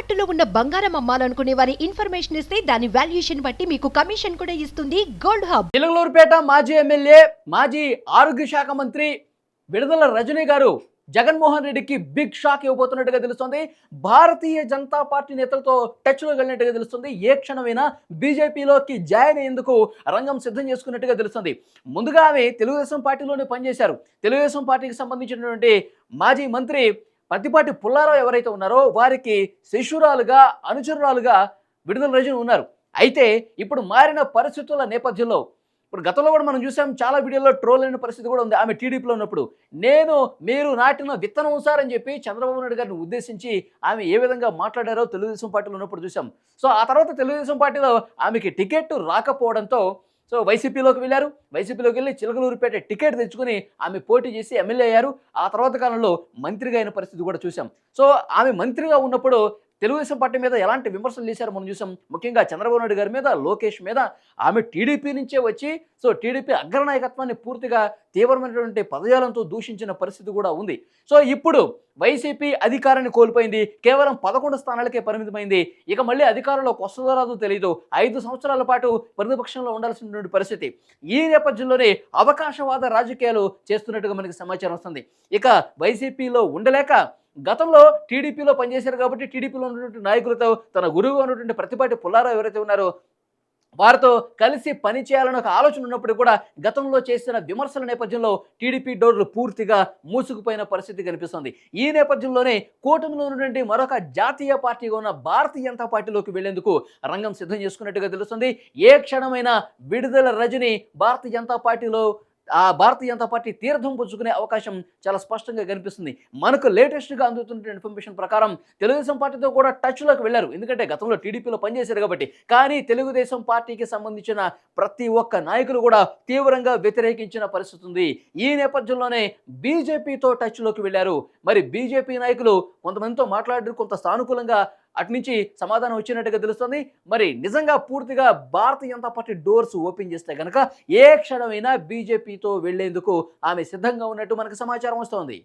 తాకట్టులో ఉన్న బంగారం అమ్మాలనుకునే వారి ఇన్ఫర్మేషన్ ఇస్తే దాని వాల్యుయేషన్ బట్టి మీకు కమిషన్ కూడా ఇస్తుంది గోల్డ్ హబ్. చిలకలూరుపేట మాజీ ఎమ్మెల్యే, మాజీ ఆరోగ్య శాఖ మంత్రి విడుదల రజనీ గారు జగన్మోహన్ రెడ్డికి బిగ్ షాక్ ఇవ్వబోతున్నట్టుగా తెలుస్తుంది. భారతీయ జనతా పార్టీ నేతలతో టచ్లో వెళ్ళినట్టుగా తెలుస్తుంది. ఏ క్షణమైనా బీజేపీలోకి జాయిన్ అయ్యేందుకు రంగం సిద్ధం చేసుకున్నట్టుగా తెలుస్తుంది. ముందుగా ఆమె తెలుగుదేశం పార్టీలోనే పనిచేశారు. తెలుగుదేశం పార్టీకి సంబంధించినటువంటి మాజీ మంత్రి పత్తిపాటి పుల్లారావు ఎవరైతే ఉన్నారో వారికి శిష్యురాలుగా, అనుచరురాలుగా విడుదల రజని ఉన్నారు. అయితే ఇప్పుడు మారిన పరిస్థితుల నేపథ్యంలో, ఇప్పుడు గతంలో కూడా మనం చూసాం, చాలా వీడియోలో ట్రోల్ అయిన పరిస్థితి కూడా ఉంది. ఆమె టీడీపీలో ఉన్నప్పుడు మీరు నాటిన విత్తనం సార్ అని చెప్పి చంద్రబాబు నాయుడు గారిని ఉద్దేశించి ఆమె ఏ విధంగా మాట్లాడారో తెలుగుదేశం పార్టీలో ఉన్నప్పుడు చూసాం. సో ఆ తర్వాత తెలుగుదేశం పార్టీలో ఆమెకి టికెట్ రాకపోవడంతో వైసీపీలోకి వెళ్ళారు. వైసీపీలోకి వెళ్ళి చిలకలూరుపేట టికెట్ తెచ్చుకుని ఆమె పోటీ చేసి ఎమ్మెల్యే అయ్యారు. ఆ తర్వాత కాలంలో మంత్రిగా అయిన పరిస్థితి కూడా చూసాం. సో ఆమె మంత్రిగా ఉన్నప్పుడు తెలుగుదేశం పార్టీ మీద ఎలాంటి విమర్శలు చేశారో మనం చూసాం. ముఖ్యంగా చంద్రబాబు నాయుడు గారి మీద, లోకేష్ మీద. ఆమె టీడీపీ నుంచే వచ్చి టీడీపీ అగ్రనాయకత్వాన్ని పూర్తిగా తీవ్రమైనటువంటి పదజాలంతో దూషించిన పరిస్థితి కూడా ఉంది. సో ఇప్పుడు వైసీపీ అధికారాన్ని కోల్పోయింది. కేవలం 11 స్థానాలకే పరిమితమైంది. ఇక మళ్ళీ అధికారంలోకి వస్తుందో రాదో తెలియదు. 5 సంవత్సరాల పాటు ప్రతిపక్షంలో ఉండాల్సినటువంటి పరిస్థితి. ఈ నేపథ్యంలోనే అవకాశవాద రాజకీయాలు చేస్తున్నట్టుగా మనకి సమాచారం వస్తుంది. ఇక వైసీపీలో ఉండలేక గతంలో టీడీపీలో పనిచేశారు కాబట్టి టీడీపీలో ఉన్నటువంటి నాయకులతో తన గురువుగా ఉన్నటువంటి పత్తిపాటి పుల్లారావు ఎవరైతే ఉన్నారో వారితో కలిసి పనిచేయాలని ఒక ఆలోచన ఉన్నప్పుడు కూడా గతంలో చేసిన విమర్శల నేపథ్యంలో టీడీపీ డోర్లు పూర్తిగా మూసుకుపోయిన పరిస్థితి కనిపిస్తుంది. ఈ నేపథ్యంలోనే కూటమిలో ఉన్నటువంటి మరొక జాతీయ పార్టీగా ఉన్న భారతీయ జనతా పార్టీలోకి వెళ్లేందుకు రంగం సిద్ధం చేసుకున్నట్టుగా తెలుస్తుంది. ఏ క్షణమైనా విడుదల రజని భారతీయ జనతా పార్టీ తీర్థం పుచ్చుకునే అవకాశం చాలా స్పష్టంగా కనిపిస్తుంది. మనకు లేటెస్ట్గా అందుతున్న ఇన్ఫర్మేషన్ ప్రకారం తెలుగుదేశం పార్టీతో కూడా టచ్లోకి వెళ్ళారు. ఎందుకంటే గతంలో టీడీపీలో పనిచేశారు కాబట్టి. కానీ తెలుగుదేశం పార్టీకి సంబంధించిన ప్రతి ఒక్క నాయకులు కూడా తీవ్రంగా వ్యతిరేకించిన పరిస్థితి ఉంది. ఈ నేపథ్యంలోనే బీజేపీతో టచ్లోకి వెళ్ళారు. మరి బీజేపీ నాయకులు కొంతమందితో మాట్లాడారు. కొంత సానుకూలంగా అట్నుంచి సమాధానం వచ్చినట్టుగా తెలుస్తుంది. మరి నిజంగా పూర్తిగా Bharatiya Janata party doors open చేస్తే కనుక ఏ క్షణమైనా బీజేపీతో వెళ్లేందుకు ఆమె సిద్ధంగా ఉన్నట్టు మనకు సమాచారం వస్తోంది.